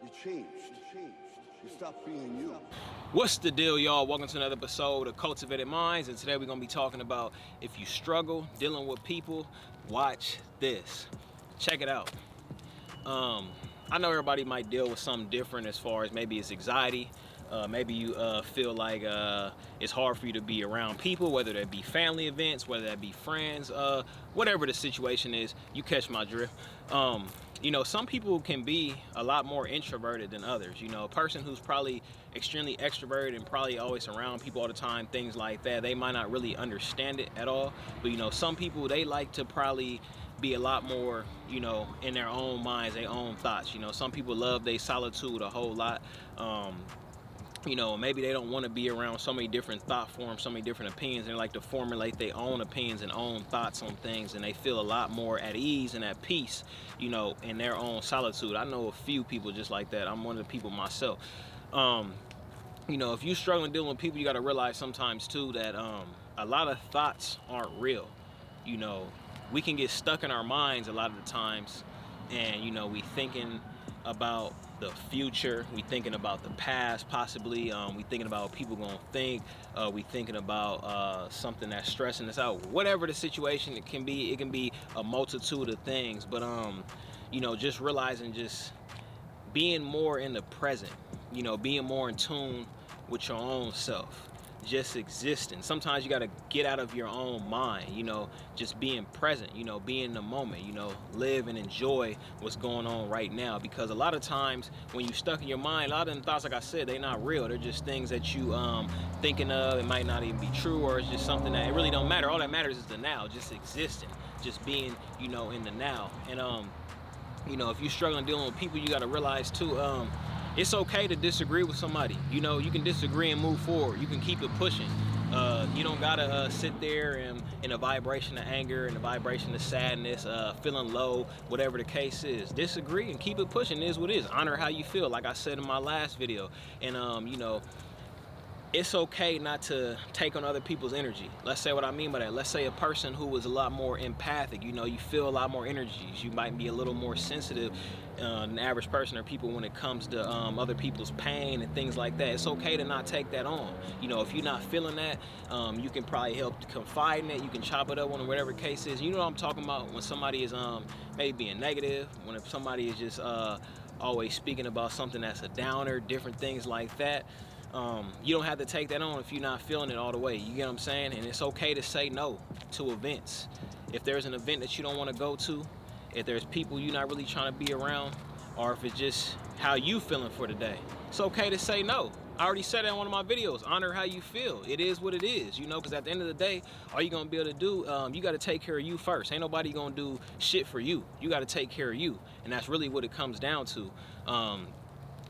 You changed. You stopped being you. What's the deal, y'all? Welcome to another episode of Cultivated Minds, and today we're going to be talking about if you struggle dealing with people, watch this. Check it out. I know everybody might deal with something different as far as maybe it's anxiety. Maybe you feel like it's hard for you to be around people, whether that be family events, whether that be friends, whatever the situation is, you catch my drift. You know, some people can be a lot more introverted than others. You know, a person who's probably extremely extroverted and probably always around people all the time, things like that, they might not really understand it at all. But, you know, some people, they like to probably be a lot more, you know, in their own minds, their own thoughts. You know, some people love their solitude a whole lot. You know, maybe they don't want to be around so many different thought forms, so many different opinions. They like to formulate their own opinions and own thoughts on things, and they feel a lot more at ease and at peace, you know, in their own solitude. I know a few people just like that. I'm one of the people myself. You know, if you're struggling dealing with people, you got to realize sometimes too that a lot of thoughts aren't real. You know, we can get stuck in our minds a lot of the times, and you know, we thinking about the future, we thinking about the past, possibly we thinking about what people gonna think, we thinking about something that's stressing us out, whatever the situation it can be a multitude of things. But you know, just realizing, just being more in the present, you know, being more in tune with your own self, just existing. Sometimes you got to get out of your own mind, you know, just being present, you know, be in the moment, you know, live and enjoy what's going on right now. Because a lot of times when you stuck in your mind, a lot of them thoughts, like I said, they're not real. They're just things that you thinking of. It might not even be true, or it's just something that it really don't matter. All that matters is the now, just existing, just being, you know, in the now. And you know, if you're struggling dealing with people, you got to realize too, it's okay to disagree with somebody. You know, you can disagree and move forward. You can keep it pushing. You don't gotta sit there in a vibration of anger and a vibration of sadness, feeling low, whatever the case is. Disagree and keep it pushing. It is what it is. Honor how you feel, like I said in my last video. And you know, it's okay not to take on other people's energy. Let's say what I mean by that. Let's say a person who is a lot more empathic, you know, you feel a lot more energies. You might be a little more sensitive than the average person or people when it comes to other people's pain and things like that. It's okay to not take that on. You know, if you're not feeling that, you can probably help to confide in it. You can chop it up on whatever case is. You know what I'm talking about when somebody is maybe being negative, when if somebody is just always speaking about something that's a downer, different things like that. You don't have to take that on if you're not feeling it all the way. You get what I'm saying? And it's okay to say no to events. If there's an event that you don't want to go to, if there's people you're not really trying to be around, or if it's just how you feeling for the day, it's okay to say no. I already said that in one of my videos. Honor how you feel. It is what it is, you know, because at the end of the day, all you're going to be able to do, you got to take care of you first. Ain't nobody going to do shit for you. You got to take care of you. And that's really what it comes down to.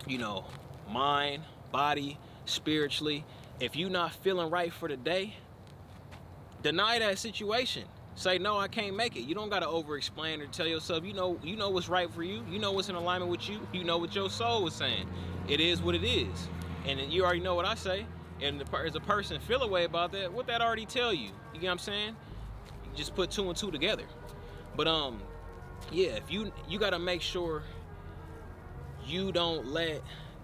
You know, mind, body, spiritually. If you're not feeling right for the day, deny that situation. Say, no, I can't make it. You don't got to over-explain or tell yourself, you know what's right for you. You know what's in alignment with you. You know what your soul is saying. It is what it is. And you already know what I say. And as a person feel a way about that, what that already tell you? You get what I'm saying? You just put two and two together. But yeah, if you got to make sure you don't let,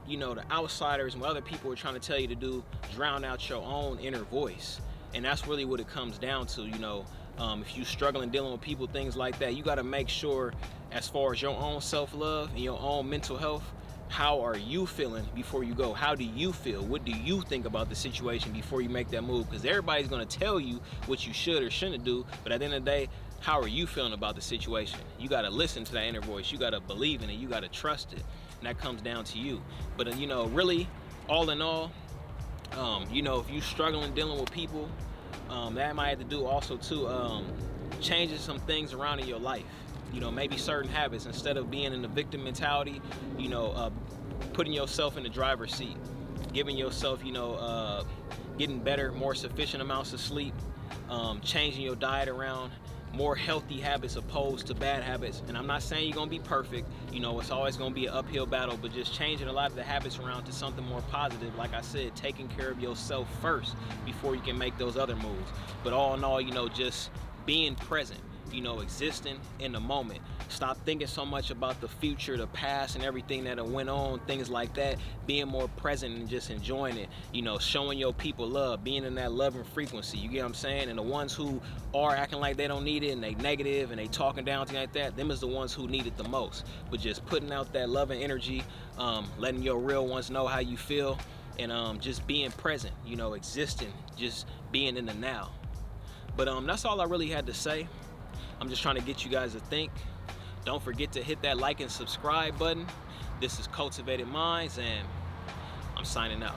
you know, the outsiders and what other people are trying to tell you to do drown out your own inner voice. And that's really what it comes down to. You know, if you're struggling dealing with people, things like that, you got to make sure, as far as your own self-love and your own mental health, how are you feeling before you go? How do you feel? What do you think about the situation before you make that move? Because everybody's going to tell you what you should or shouldn't do, but at the end of the day, how are you feeling about the situation? You got to listen to that inner voice. You got to believe in it. You got to trust it. And that comes down to you. But you know, really, all in all, you know, if you're struggling dealing with people, that might have to do also too, changing some things around in your life. You know, maybe certain habits, instead of being in the victim mentality, you know, putting yourself in the driver's seat, giving yourself, you know, getting better, more sufficient amounts of sleep, changing your diet around, more healthy habits opposed to bad habits. And I'm not saying you're gonna be perfect, you know, it's always gonna be an uphill battle, but just changing a lot of the habits around to something more positive. Like I said, taking care of yourself first before you can make those other moves. But all in all, you know, just being present, you know, existing in the moment. Stop thinking so much about the future, the past, and everything that went on, things like that. Being more present and just enjoying it, you know, showing your people love, being in that loving frequency, you get what I'm saying? And the ones who are acting like they don't need it and they negative and they talking down, things like that, them is the ones who need it the most. But just putting out that loving energy, letting your real ones know how you feel, and just being present, you know, existing, just being in the now. But that's all I really had to say. I'm just trying to get you guys to think. Don't forget to hit that like and subscribe button. This is Cultivated Minds, and I'm signing out.